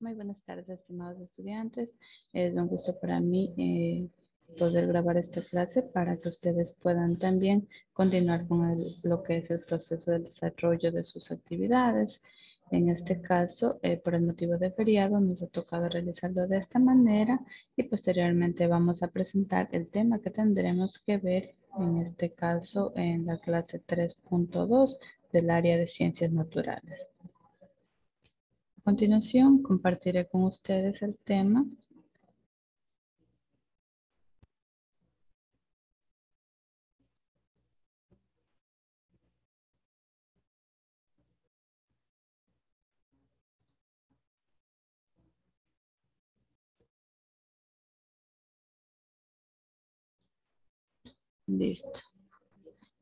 Muy buenas tardes, estimados estudiantes. Es un gusto para mí poder grabar esta clase para que ustedes puedan también continuar con lo que es el proceso del desarrollo de sus actividades. En este caso, por el motivo de feriado, nos ha tocado realizarlo de esta manera y posteriormente vamos a presentar el tema que tendremos que ver, en este caso, en la clase 3.2 del área de ciencias naturales. A continuación, compartiré con ustedes el tema. Listo.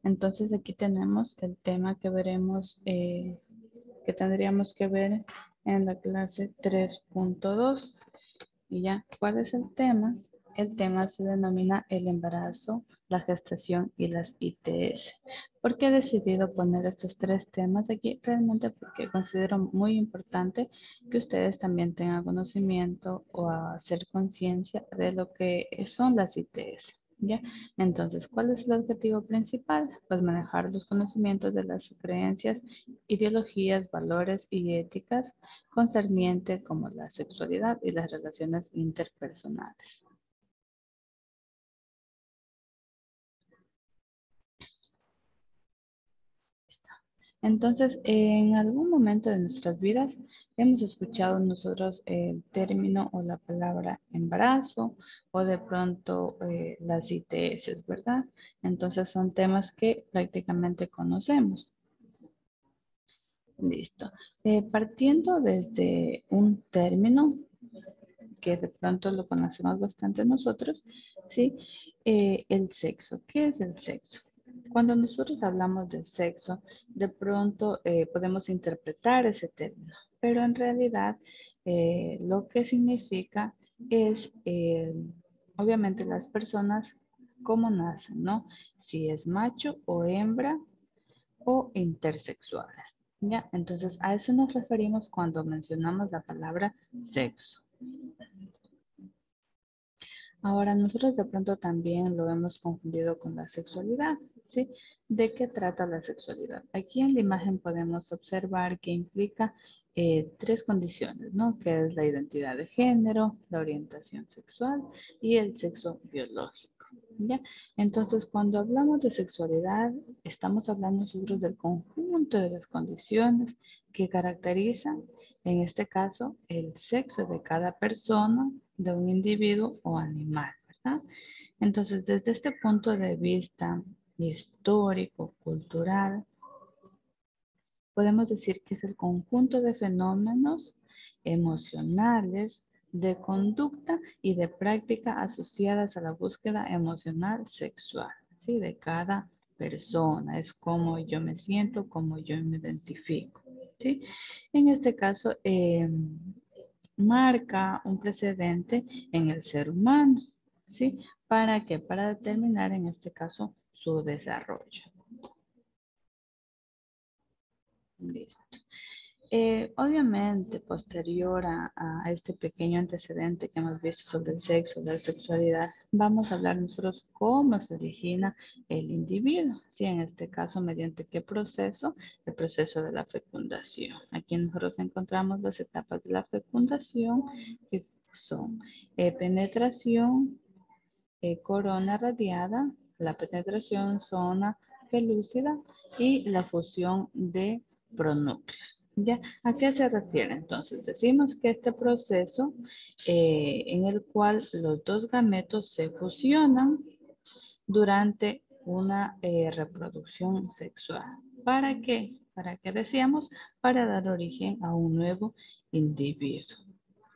Entonces aquí tenemos el tema que veremos, que tendríamos que ver en la clase 3.2. Y ya, ¿cuál es el tema? El tema se denomina el embarazo, la gestación y las ITS. ¿Por qué he decidido poner estos tres temas aquí? Realmente porque considero muy importante que ustedes también tengan conocimiento o hacer conciencia de lo que son las ITS. ¿Ya? Entonces, ¿cuál es el objetivo principal? Pues manejar los conocimientos de las creencias, ideologías, valores y éticas concerniente como la sexualidad y las relaciones interpersonales. Entonces, en algún momento de nuestras vidas hemos escuchado nosotros el término o la palabra embarazo o de pronto las ITS, ¿verdad? Entonces son temas que prácticamente conocemos. Listo. Partiendo desde un término que de pronto lo conocemos bastante nosotros, ¿sí? El sexo. ¿Qué es el sexo? Cuando nosotros hablamos de sexo, de pronto podemos interpretar ese término, pero en realidad lo que significa es, obviamente, las personas cómo nacen, ¿no? Si es macho o hembra o intersexuales, ¿ya? Entonces, a eso nos referimos cuando mencionamos la palabra sexo. Ahora, nosotros de pronto también lo hemos confundido con la sexualidad, ¿sí? ¿De qué trata la sexualidad? Aquí en la imagen podemos observar que implica tres condiciones, ¿no? Que es la identidad de género, la orientación sexual y el sexo biológico, ¿ya? Entonces, cuando hablamos de sexualidad, estamos hablando nosotros del conjunto de las condiciones que caracterizan, en este caso, el sexo de cada persona, de un individuo o animal, ¿verdad? Entonces, desde este punto de vista histórico, cultural, podemos decir que es el conjunto de fenómenos emocionales, de conducta y de práctica asociadas a la búsqueda emocional sexual, ¿sí? De cada persona, es como yo me siento, como yo me identifico, ¿sí? En este caso, marca un precedente en el ser humano, ¿sí? ¿Para qué? Para determinar en este caso su desarrollo. Listo. Obviamente, posterior a este pequeño antecedente que hemos visto sobre el sexo, la sexualidad, vamos a hablar nosotros cómo se origina el individuo, ¿sí? En este caso, mediante qué proceso, el proceso de la fecundación. Aquí nosotros encontramos las etapas de la fecundación, que son penetración, corona radiada, la penetración, zona pelúcida y la fusión de pronúcleos. ¿Ya? ¿A qué se refiere? Entonces, decimos que este proceso en el cual los dos gametos se fusionan durante una reproducción sexual. ¿Para qué? ¿Para qué decíamos? Para dar origen a un nuevo individuo.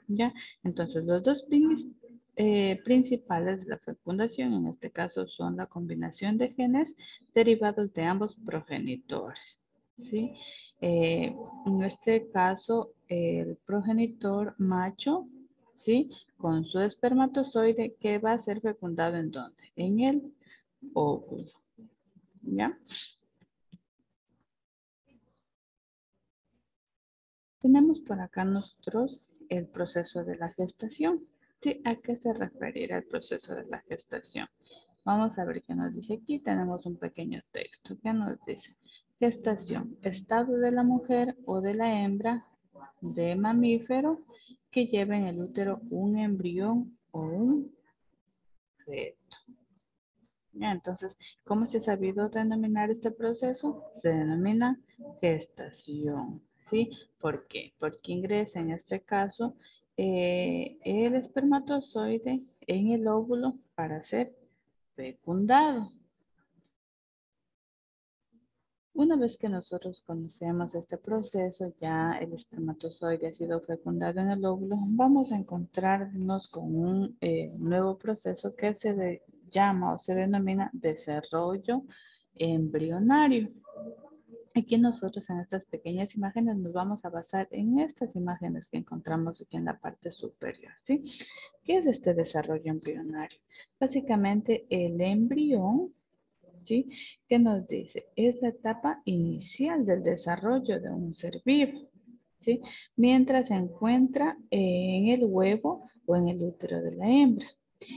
¿Ya? Entonces, los dos principales de la fecundación, en este caso, son la combinación de genes derivados de ambos progenitores, ¿sí? En este caso, el progenitor macho, ¿sí? Con su espermatozoide que va a ser fecundado ¿en dónde? En el óvulo, ¿ya? Tenemos por acá nosotros el proceso de la gestación. ¿Sí? ¿A qué se referirá el proceso de la gestación? Vamos a ver qué nos dice aquí. Tenemos un pequeño texto. ¿Qué nos dice? Gestación, estado de la mujer o de la hembra de mamífero que lleva en el útero un embrión o un feto. Ya, entonces, ¿cómo se ha sabido denominar este proceso? Se denomina gestación, ¿sí? ¿Por qué? Porque ingresa en este caso el espermatozoide en el óvulo para ser fecundado. Una vez que nosotros conocemos este proceso, ya el espermatozoide ha sido fecundado en el óvulo, vamos a encontrarnos con un nuevo proceso que llama o se denomina desarrollo embrionario. Aquí nosotros en estas pequeñas imágenes nos vamos a basar en estas imágenes que encontramos aquí en la parte superior, ¿sí? ¿Qué es este desarrollo embrionario? Básicamente el embrión, ¿sí? ¿Qué nos dice? Es la etapa inicial del desarrollo de un ser vivo, ¿sí? Mientras se encuentra en el huevo o en el útero de la hembra.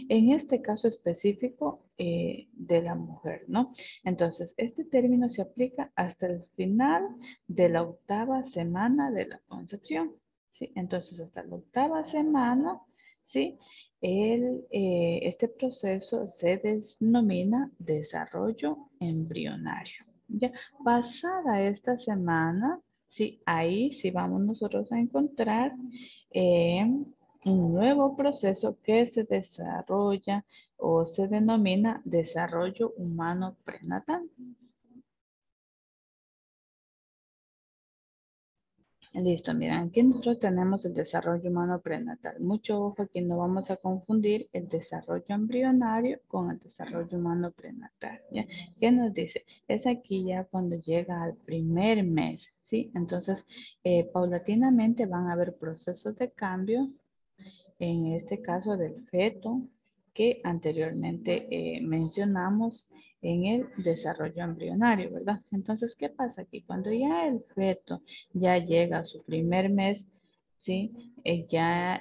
En este caso específico de la mujer, ¿no? Entonces, este término se aplica hasta el final de la octava semana de la concepción, ¿sí? Entonces, hasta la octava semana, ¿sí? Este proceso se denomina desarrollo embrionario. Ya, pasada esta semana, sí, ahí sí vamos nosotros a encontrar eh, un nuevo proceso que se desarrolla o se denomina desarrollo humano prenatal. Listo, miren, aquí nosotros tenemos el desarrollo humano prenatal. Mucho ojo, aquí no vamos a confundir el desarrollo embrionario con el desarrollo humano prenatal, ¿ya? ¿Qué nos dice? Es aquí ya cuando llega al primer mes, ¿sí? Entonces, paulatinamente van a haber procesos de cambio en este caso del feto que anteriormente mencionamos en el desarrollo embrionario, ¿verdad? Entonces, ¿qué pasa aquí? Cuando ya el feto ya llega a su primer mes, ¿sí? Ya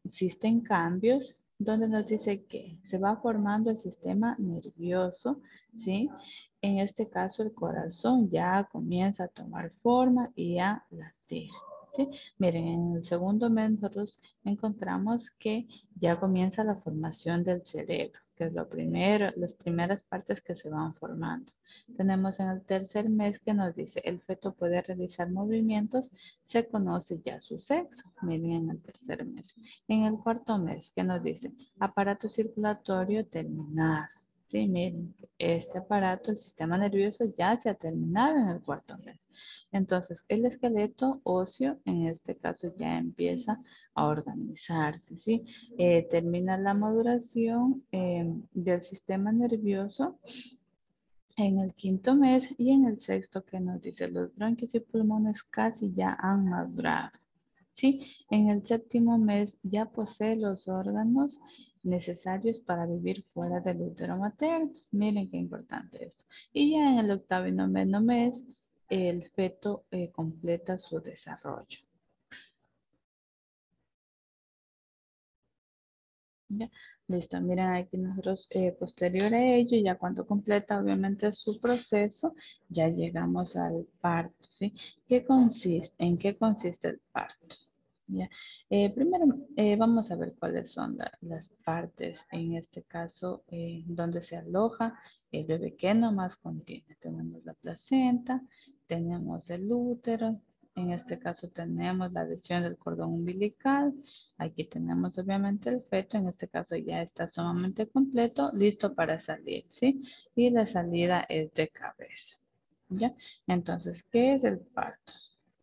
existen cambios donde nos dice que se va formando el sistema nervioso, ¿sí? En este caso, el corazón ya comienza a tomar forma y a latir. ¿Sí? Miren, en el segundo mes nosotros encontramos que ya comienza la formación del cerebro, que es lo primero, las primeras partes que se van formando. Tenemos en el tercer mes que nos dice el feto puede realizar movimientos, se conoce ya su sexo. Miren en el tercer mes. En el cuarto mes que nos dice aparato circulatorio terminado. Sí, miren, este aparato, el sistema nervioso ya se ha terminado en el cuarto mes. Entonces, el esqueleto óseo, en este caso, ya empieza a organizarse, ¿sí? Termina la maduración del sistema nervioso en el quinto mes y en el sexto que nos dice los bronquios y pulmones casi ya han madurado. Sí, en el séptimo mes ya posee los órganos necesarios para vivir fuera del útero materno. Miren qué importante esto. Y ya en el octavo y noveno mes, el feto completa su desarrollo. ¿Ya? Listo, miren aquí nosotros posterior a ello, ya cuando completa obviamente su proceso, ya llegamos al parto, ¿sí? ¿En qué consiste el parto? ¿Ya? Primero vamos a ver cuáles son las partes, en este caso, donde se aloja el bebé que nomás contiene. Tenemos la placenta, tenemos el útero, en este caso tenemos la adhesión del cordón umbilical, aquí tenemos obviamente el feto, en este caso ya está sumamente completo, listo para salir, ¿sí? Y la salida es de cabeza, ¿ya? Entonces, ¿qué es el parto?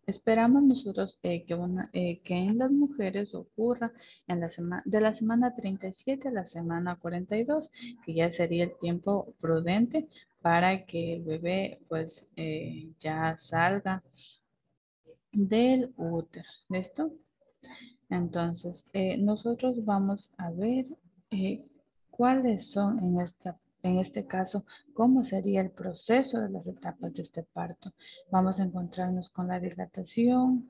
Esperamos nosotros que en las mujeres ocurra en de la semana 37 a la semana 42, que ya sería el tiempo prudente para que el bebé pues ya salga del útero. ¿Listo? Entonces, nosotros vamos a ver eh, cuáles son en este caso, cómo sería el proceso de las etapas de este parto. Vamos a encontrarnos con la dilatación,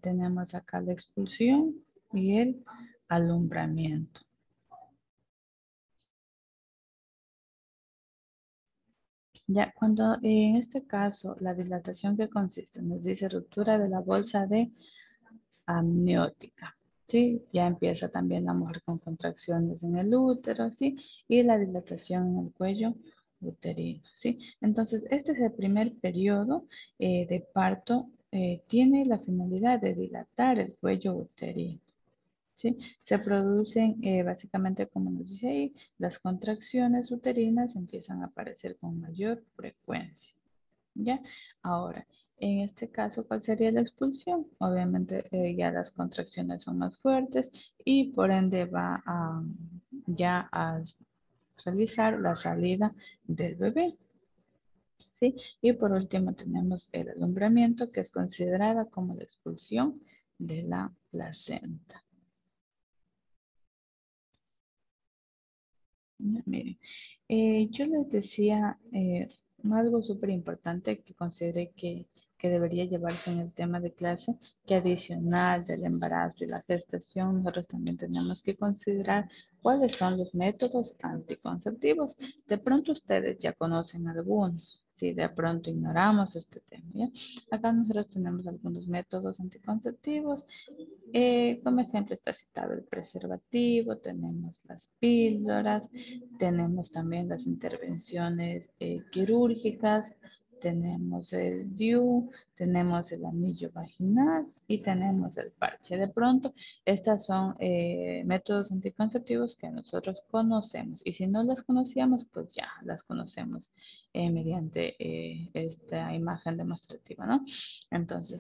Tenemos acá la expulsión y el alumbramiento. Ya cuando en este caso la dilatación que consiste, nos dice ruptura de la bolsa de amniótica, ¿sí? Ya empieza también la mujer con contracciones en el útero, ¿sí? Y la dilatación en el cuello uterino, ¿sí? Entonces, este es el primer periodo de parto, tiene la finalidad de dilatar el cuello uterino, ¿sí? Se producen básicamente, como nos dice ahí, las contracciones uterinas empiezan a aparecer con mayor frecuencia. ¿Ya? Ahora, en este caso, ¿cuál sería la expulsión? Obviamente ya las contracciones son más fuertes y por ende va a ya a realizar la salida del bebé, ¿sí? Y por último tenemos el alumbramiento, que es considerada como la expulsión de la placenta. Ya, miren, yo les decía algo súper importante que consideré que debería llevarse en el tema de clase, que adicional del embarazo y la gestación, nosotros también tenemos que considerar cuáles son los métodos anticonceptivos. De pronto ustedes ya conocen algunos, si de pronto ignoramos este tema, ¿ya? Acá nosotros tenemos algunos métodos anticonceptivos, como ejemplo está citado el preservativo, tenemos las píldoras, tenemos también las intervenciones quirúrgicas, tenemos el DIU, tenemos el anillo vaginal y tenemos el parche. De pronto, estas son métodos anticonceptivos que nosotros conocemos y si no las conocíamos, pues ya las conocemos mediante esta imagen demostrativa, ¿no? Entonces,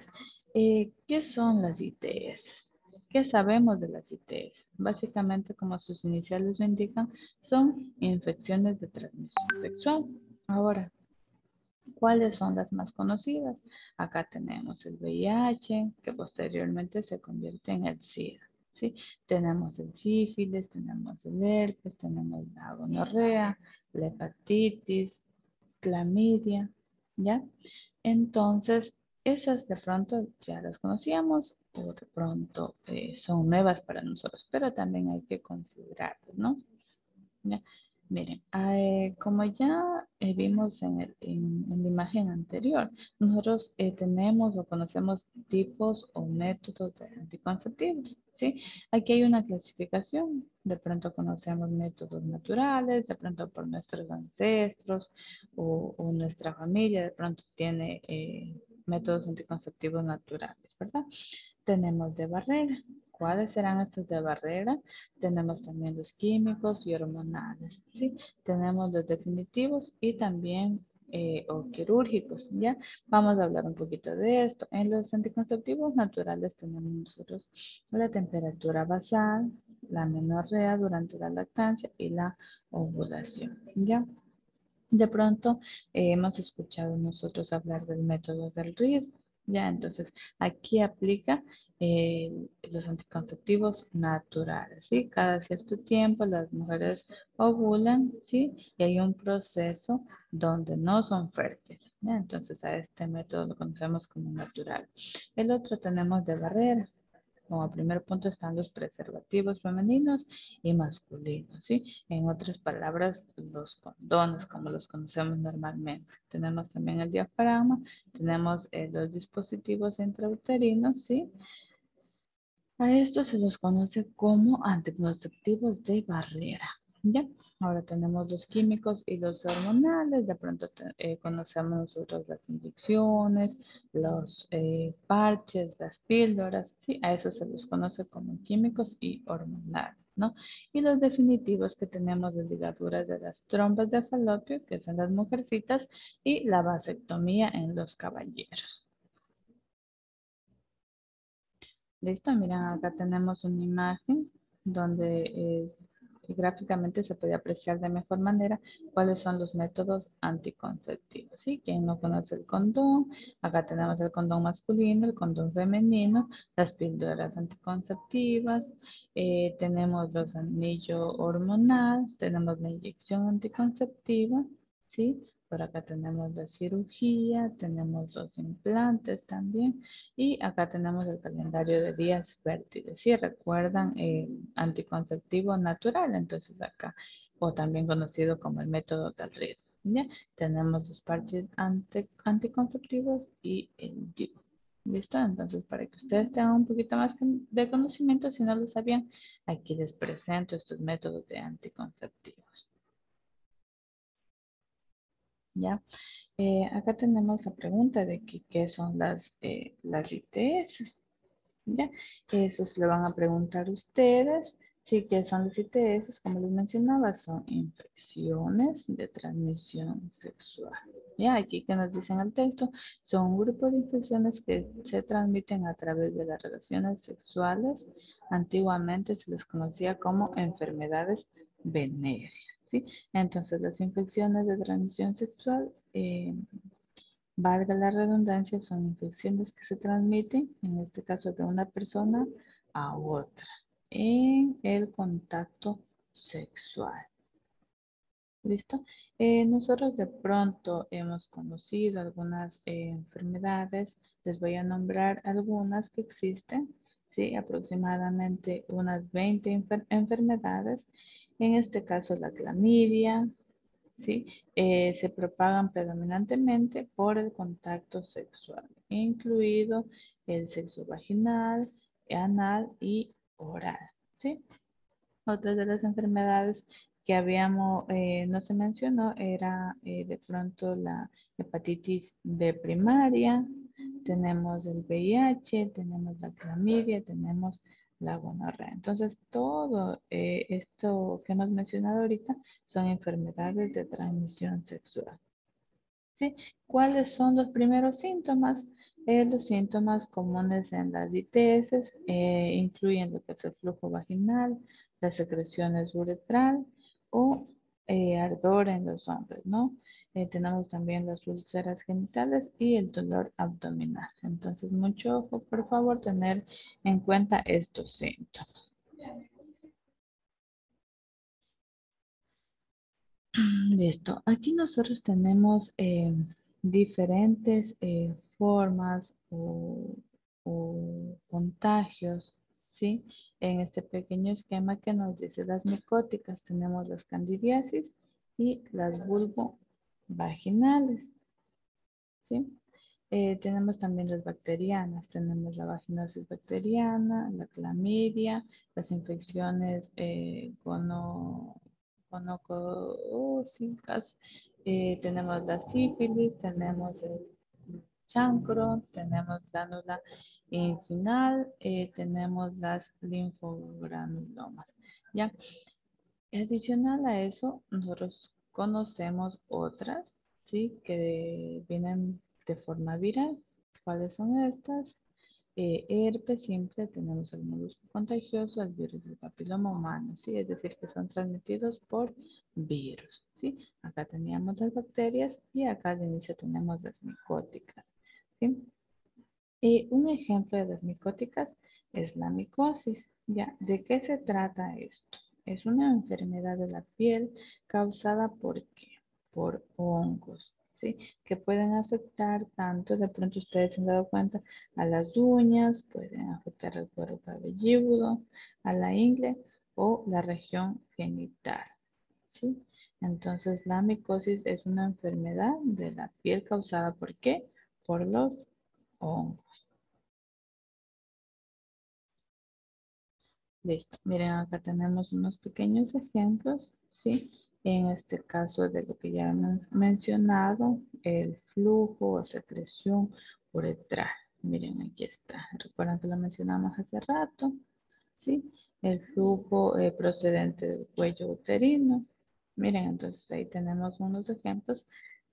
¿qué son las ITS? ¿Qué sabemos de las ITS? Básicamente, como sus iniciales lo indican, son infecciones de transmisión sexual. Ahora, ¿cuáles son las más conocidas? Acá tenemos el VIH, que posteriormente se convierte en el SIDA, ¿sí? Tenemos el sífilis, tenemos el herpes, tenemos la gonorrea, la hepatitis, clamidia, ¿ya? Entonces, esas de pronto ya las conocíamos o de pronto son nuevas para nosotros, pero también hay que considerarlas, ¿no? ¿Ya? Miren, como ya vimos en la imagen anterior, nosotros tenemos o conocemos tipos o métodos de anticonceptivos, ¿sí? Aquí hay una clasificación, de pronto conocemos métodos naturales, de pronto por nuestros ancestros o nuestra familia, de pronto tiene métodos anticonceptivos naturales, ¿verdad? Tenemos de barrera. ¿Cuáles serán estos de barrera? Tenemos también los químicos y hormonales, ¿sí? Tenemos los definitivos y también o quirúrgicos, ¿ya? Vamos a hablar un poquito de esto. En los anticonceptivos naturales tenemos nosotros la temperatura basal, la menorrea durante la lactancia y la ovulación, ¿ya? De pronto hemos escuchado nosotros hablar del método del riesgo. Ya, entonces aquí aplica los anticonceptivos naturales, ¿sí? Cada cierto tiempo las mujeres ovulan, ¿sí? Y hay un proceso donde no son fértiles, ¿ya? Entonces a este método lo conocemos como natural. El otro tenemos de barrera. Como primer punto están los preservativos femeninos y masculinos, ¿sí? En otras palabras, los condones, como los conocemos normalmente. Tenemos también el diafragma, tenemos los dispositivos intrauterinos, ¿sí? A estos se los conoce como anticonceptivos de barrera, ¿ya? Ahora tenemos los químicos y los hormonales, de pronto conocemos nosotros las inyecciones, los parches, las píldoras, ¿sí? A eso se los conoce como químicos y hormonales, ¿no? Y los definitivos que tenemos de ligaduras de las trompas de falopio, que son las mujercitas, y la vasectomía en los caballeros. Listo, miren, acá tenemos una imagen donde gráficamente se puede apreciar de mejor manera cuáles son los métodos anticonceptivos. ¿Sí? Quien no conoce el condón, acá tenemos el condón masculino, el condón femenino, las píldoras anticonceptivas, tenemos los anillos hormonales, tenemos la inyección anticonceptiva, ¿sí? Por acá tenemos la cirugía, tenemos los implantes también y acá tenemos el calendario de días fértiles. Si recuerdan el anticonceptivo natural, entonces acá, o también conocido como el método del ritmo. ¿Ya? Tenemos los parches anticonceptivos y el DIU. ¿Listo? Entonces, para que ustedes tengan un poquito más de conocimiento, si no lo sabían, aquí les presento estos métodos de anticonceptivos. ¿Ya? Acá tenemos la pregunta de que, qué son las ITS. ¿Ya? Eso se lo van a preguntar ustedes. Sí, ¿qué son las ITS? Como les mencionaba, son infecciones de transmisión sexual. Ya, aquí que nos dicen el texto, son un grupo de infecciones que se transmiten a través de las relaciones sexuales. Antiguamente se les conocía como enfermedades venéreas. ¿Sí? Entonces, las infecciones de transmisión sexual, valga la redundancia, son infecciones que se transmiten, en este caso de una persona a otra, en el contacto sexual. ¿Listo? Nosotros de pronto hemos conocido algunas enfermedades, les voy a nombrar algunas que existen, ¿sí? Aproximadamente unas 20 enfermedades, en este caso la clamidia, ¿sí? Se propagan predominantemente por el contacto sexual, incluido el sexo vaginal, anal y oral, ¿sí? Otras de las enfermedades que no se mencionó era de pronto la hepatitis B primaria, tenemos el VIH, tenemos la clamidia, tenemos la gonorrea. Entonces, todo esto que hemos mencionado ahorita son enfermedades de transmisión sexual. ¿Sí? ¿Cuáles son los primeros síntomas? Los síntomas comunes en las ITS incluyen lo que es el flujo vaginal, las secreciones uretral o ardor en los hombres, ¿no? Tenemos también las úlceras genitales y el dolor abdominal. Entonces, mucho ojo, por favor, tener en cuenta estos síntomas. Listo. Aquí nosotros tenemos diferentes formas o contagios, ¿sí? En este pequeño esquema que nos dice las micóticas, tenemos las candidiasis y las vulvovaginales, ¿sí? Tenemos también las bacterianas, tenemos la vaginosis bacteriana, la clamidia, las infecciones gonocócicas, tenemos la sífilis, tenemos el chancro, tenemos glándula inguinal, tenemos las linfogranulomas. ¿Ya? Adicional a eso, nosotros conocemos otras, ¿sí? Que vienen de forma viral. ¿Cuáles son estas? Herpes simple, tenemos el molusco contagioso, el virus del papiloma humano, ¿sí? Es decir, que son transmitidos por virus, ¿sí? Acá teníamos las bacterias y acá al inicio tenemos las micóticas, ¿sí? Un ejemplo de las micóticas es la micosis. ¿Ya? ¿De qué se trata esto? Es una enfermedad de la piel causada ¿por qué? Por hongos, ¿sí? Que pueden afectar tanto, de pronto ustedes se han dado cuenta, a las uñas, pueden afectar al cuero cabelludo, a la ingle o la región genital, ¿sí? Entonces, la micosis es una enfermedad de la piel causada ¿por qué? Por los hongos. Listo. Miren, acá tenemos unos pequeños ejemplos, ¿sí? En este caso de lo que ya hemos mencionado, el flujo o secreción uretral. Miren, aquí está. Recuerdan que lo mencionamos hace rato, ¿sí? El flujo procedente del cuello uterino. Miren, entonces ahí tenemos unos ejemplos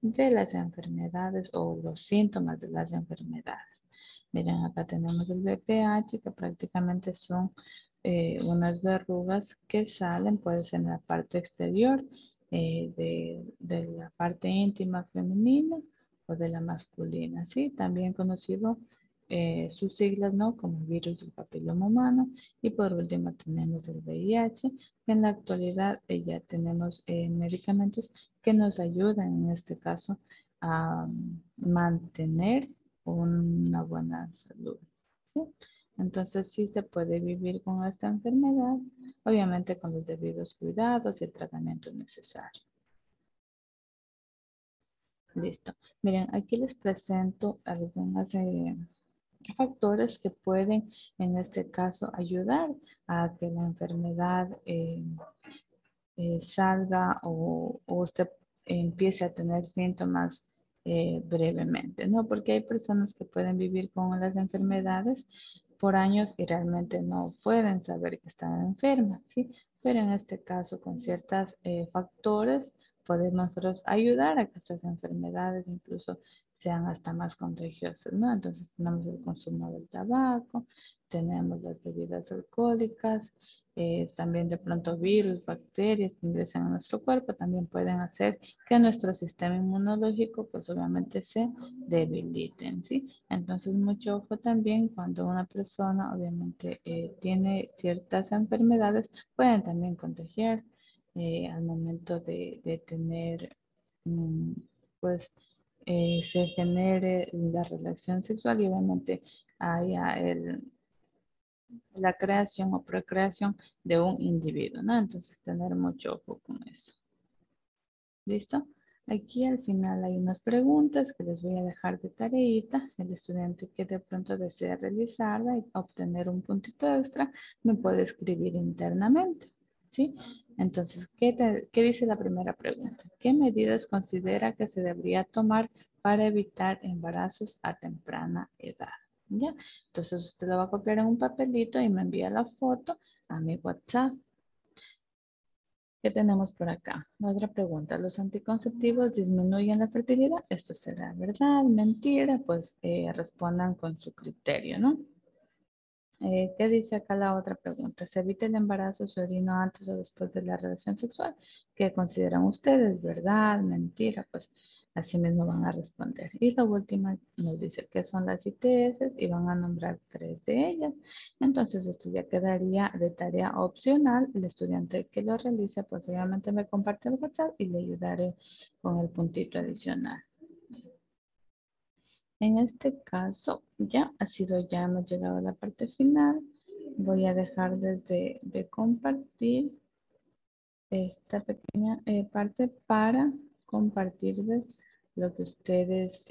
de las enfermedades o los síntomas de las enfermedades. Miren, acá tenemos el BPH, que prácticamente son unas verrugas que salen, puede ser en la parte exterior de la parte íntima femenina o de la masculina, ¿sí? También conocido sus siglas, ¿no? Como el virus del papiloma humano. Y por último tenemos el VIH, que en la actualidad ya tenemos medicamentos que nos ayudan en este caso a mantener una buena salud, ¿sí? Entonces sí se puede vivir con esta enfermedad, obviamente con los debidos cuidados y el tratamiento necesario. Listo. Miren, aquí les presento algunos factores que pueden en este caso ayudar a que la enfermedad salga o usted empiece a tener síntomas brevemente, ¿no? Porque hay personas que pueden vivir con las enfermedades por años y realmente no pueden saber que están enfermas, ¿sí? Pero en este caso, con ciertos factores, podemos nosotros ayudar a que estas enfermedades incluso sean hasta más contagiosas, ¿no? Entonces tenemos el consumo del tabaco, tenemos las bebidas alcohólicas, también de pronto virus, bacterias que ingresan a nuestro cuerpo también pueden hacer que nuestro sistema inmunológico pues obviamente se debiliten, ¿sí? Entonces mucho ojo también cuando una persona obviamente tiene ciertas enfermedades, pueden también contagiar al momento de tener mm, pues se genere la relación sexual y obviamente haya la creación o procreación de un individuo, ¿no? Entonces, tener mucho ojo con eso. ¿Listo? Aquí al final hay unas preguntas que les voy a dejar de tareita. El estudiante que de pronto desea realizarla y obtener un puntito extra, me puede escribir internamente, ¿sí? Entonces, ¿qué dice la primera pregunta? ¿Qué medidas considera que se debería tomar para evitar embarazos a temprana edad? ¿Ya? Entonces, usted lo va a copiar en un papelito y me envía la foto a mi WhatsApp. ¿Qué tenemos por acá? Otra pregunta. ¿Los anticonceptivos disminuyen la fertilidad? ¿Esto será verdad, mentira? Pues respondan con su criterio, ¿no? ¿Qué dice acá la otra pregunta? ¿Se evita el embarazo si orino antes o después de la relación sexual? ¿Qué consideran ustedes? ¿Verdad? ¿Mentira? Pues así mismo van a responder. Y la última nos dice qué son las ITS y van a nombrar 3 de ellas. Entonces esto ya quedaría de tarea opcional. El estudiante que lo realice pues obviamente me comparte el WhatsApp y le ayudaré con el puntito adicional. En este caso, ya hemos llegado a la parte final. Voy a dejar de compartir esta pequeña parte para compartirles lo que ustedes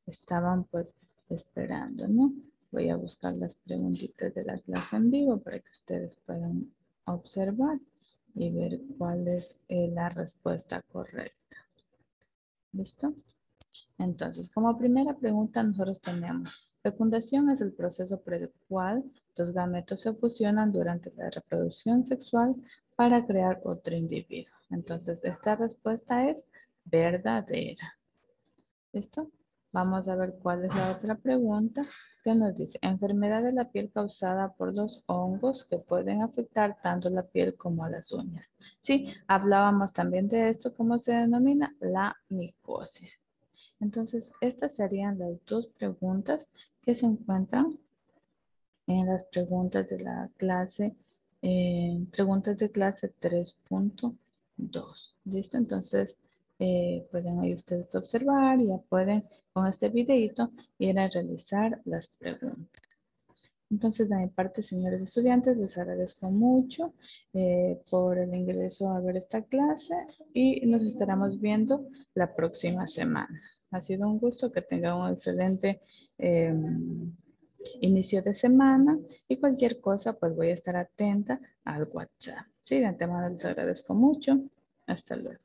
estaban pues esperando, ¿no? Voy a buscar las preguntitas de la clase en vivo para que ustedes puedan observar y ver cuál es la respuesta correcta. ¿Listo? Entonces, como primera pregunta, nosotros tenemos, fecundación es el proceso por el cual los gametos se fusionan durante la reproducción sexual para crear otro individuo. Entonces, esta respuesta es verdadera. ¿Listo? Vamos a ver cuál es la otra pregunta que nos dice, enfermedad de la piel causada por los hongos que pueden afectar tanto la piel como a las uñas. Sí, hablábamos también de esto, ¿cómo se denomina? La micosis. Entonces, estas serían las dos preguntas que se encuentran en las preguntas de la clase, preguntas de clase 3.2. ¿Listo? Entonces, pueden ahí ustedes observar y ya pueden con este videito ir a realizar las preguntas. Entonces, de mi parte, señores estudiantes, les agradezco mucho por el ingreso a ver esta clase y nos estaremos viendo la próxima semana. Ha sido un gusto, que tengan un excelente inicio de semana y cualquier cosa, pues voy a estar atenta al WhatsApp. Sí, de antemano les agradezco mucho. Hasta luego.